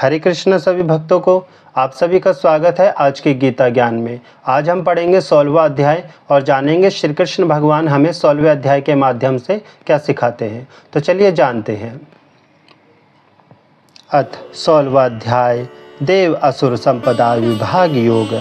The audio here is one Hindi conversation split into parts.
हरे कृष्ण सभी भक्तों को आप सभी का स्वागत है आज के गीता ज्ञान में। आज हम पढ़ेंगे 16वां अध्याय और जानेंगे श्री कृष्ण भगवान हमें 16वें अध्याय के माध्यम से क्या सिखाते हैं। तो चलिए जानते हैं। अथ 16वां अध्याय देव असुर संपदा विभाग योग।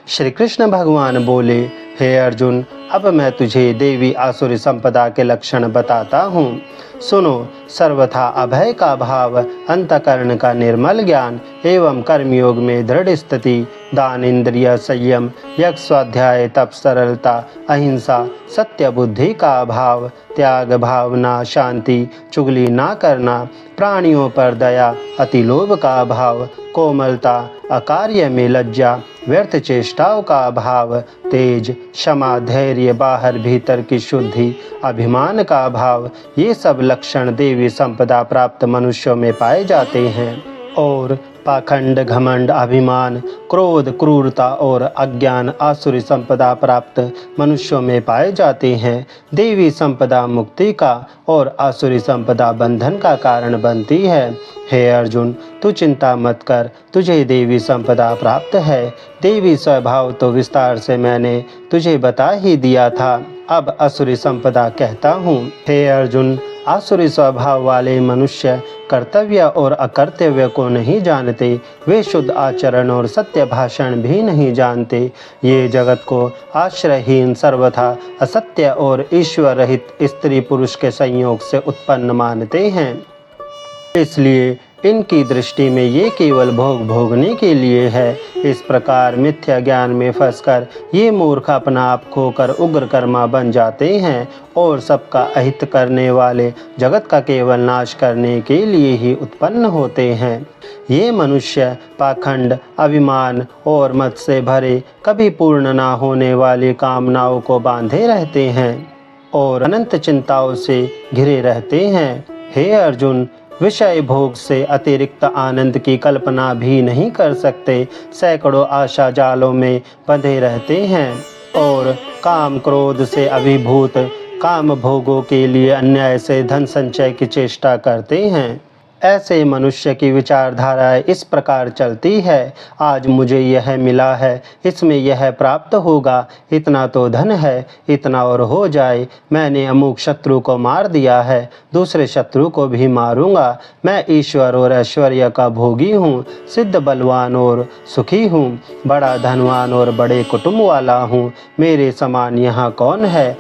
श्री कृष्ण भगवान बोले, हे अर्जुन, अब मैं तुझे देवी आसुरी संपदा के लक्षण बताता हूँ। सुनो, सर्वथा अभय का भाव, अंतकरण का निर्मल ज्ञान एवं कर्मयोग में दृढ़ स्थिति, दान, इंद्रिय संयम, यज्ञ, स्वाध्याय, तप, सरलता, अहिंसा, सत्य बुद्धि का अभाव, त्याग, भावना, शांति, चुगली ना करना, प्राणियों पर दया, अतिलोभ का अभाव, कोमलता, अकार्य में लज्जा, व्यर्थ चेष्टाओं का अभाव, तेज, क्षमा, धैर्य, बाहर भीतर की शुद्धि, अभिमान का अभाव, ये सब लक्षण देवी संपदा प्राप्त मनुष्यों में पाए जाते हैं। और पाखंड, घमंड, अभिमान, क्रोध, क्रूरता और अज्ञान आसुरी संपदा प्राप्त मनुष्यों में पाए जाते हैं। देवी संपदा मुक्ति का और आसुरी संपदा बंधन का कारण बनती है। हे अर्जुन, तू चिंता मत कर, तुझे देवी संपदा प्राप्त है। देवी स्वभाव तो विस्तार से मैंने तुझे बता ही दिया था, अब असुरी संपदा कहता हूँ। हे अर्जुन, आसुरी स्वभाव वाले मनुष्य कर्तव्य और अकर्तव्य को नहीं जानते, वे शुद्ध आचरण और सत्य भाषण भी नहीं जानते। ये जगत को आश्रयहीन, सर्वथा असत्य और ईश्वर रहित स्त्री पुरुष के संयोग से उत्पन्न मानते हैं। इसलिए इनकी दृष्टि में ये केवल भोग भोगने के लिए है। इस प्रकार मिथ्या ज्ञान में फंसकर ये मूर्ख अपना आप खोकर उग्र कर्मा बन जाते हैं और सबका अहित करने वाले जगत का केवल नाश करने के लिए ही उत्पन्न होते हैं। ये मनुष्य पाखंड, अभिमान और मत से भरे, कभी पूर्ण ना होने वाली कामनाओं को बांधे रहते हैं और अनंत चिंताओं से घिरे रहते हैं। हे अर्जुन, विषय भोग से अतिरिक्त आनंद की कल्पना भी नहीं कर सकते, सैकड़ों आशा जालों में बंधे रहते हैं और काम क्रोध से अभिभूत काम भोगों के लिए अन्याय से धन संचय की चेष्टा करते हैं। ऐसे मनुष्य की विचारधारा इस प्रकार चलती है, आज मुझे यह मिला है, इसमें यह प्राप्त होगा, इतना तो धन है, इतना और हो जाए, मैंने अमुक शत्रु को मार दिया है, दूसरे शत्रु को भी मारूंगा, मैं ईश्वर और ऐश्वर्य का भोगी हूँ, सिद्ध बलवान और सुखी हूँ, बड़ा धनवान और बड़े कुटुंब वाला हूँ, मेरे समान यहाँ कौन है,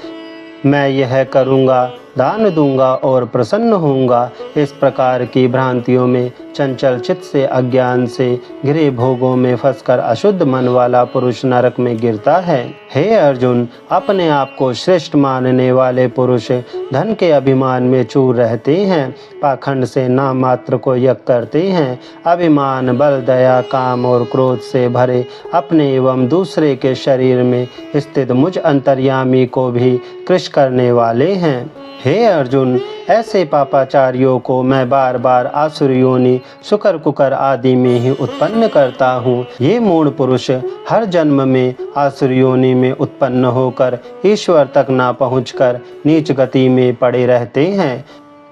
मैं यह करूँगा, दान दूंगा और प्रसन्न होऊंगा। इस प्रकार की भ्रांतियों में चंचल चित्त से अज्ञान से घिरे भोगों में फंसकर अशुद्ध मन वाला पुरुष नरक में गिरता है। हे अर्जुन, अपने आप को श्रेष्ठ मानने वाले पुरुष धन के अभिमान में चूर रहते हैं, पाखंड से नाम मात्र को यज्ञ करते हैं, अभिमान, बल, दया, काम और क्रोध से भरे अपने एवं दूसरे के शरीर में स्थित मुझ अंतर्यामी को भी कृश करने वाले हैं। हे अर्जुन, ऐसे पापाचारियों को मैं बार बार आसुर योनि, शुकर कुकर आदि में ही उत्पन्न करता हूँ। ये मूढ़ पुरुष हर जन्म में आसुर योनि में उत्पन्न होकर ईश्वर तक ना पहुँचकर नीच गति में पड़े रहते हैं।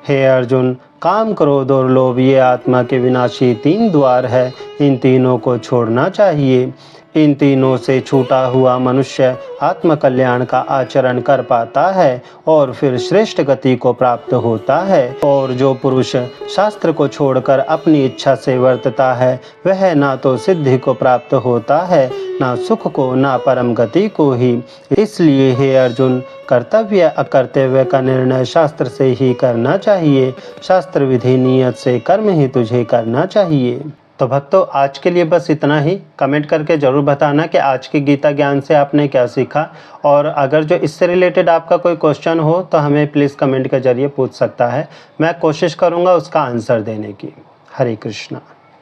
हे अर्जुन, काम, क्रोध और लोभ ये आत्मा के विनाशी 3 द्वार है, इन तीनों को छोड़ना चाहिए। इन तीनों से छूटा हुआ मनुष्य आत्मकल्याण का आचरण कर पाता है और फिर श्रेष्ठ गति को प्राप्त होता है। और जो पुरुष शास्त्र को छोड़कर अपनी इच्छा से वर्तता है, वह ना तो सिद्धि को प्राप्त होता है, ना सुख को, ना परम गति को ही। इसलिए हे अर्जुन, कर्तव्य अकर्तव्य का निर्णय शास्त्र से ही करना चाहिए। शास्त्र विधि नियत से कर्म ही तुझे करना चाहिए। तो भक्तों, आज के लिए बस इतना ही। कमेंट करके ज़रूर बताना कि आज की गीता ज्ञान से आपने क्या सीखा, और अगर जो इससे रिलेटेड आपका कोई क्वेश्चन हो तो हमें प्लीज़ कमेंट के ज़रिए पूछ सकता है। मैं कोशिश करूँगा उसका आंसर देने की। हरे कृष्णा।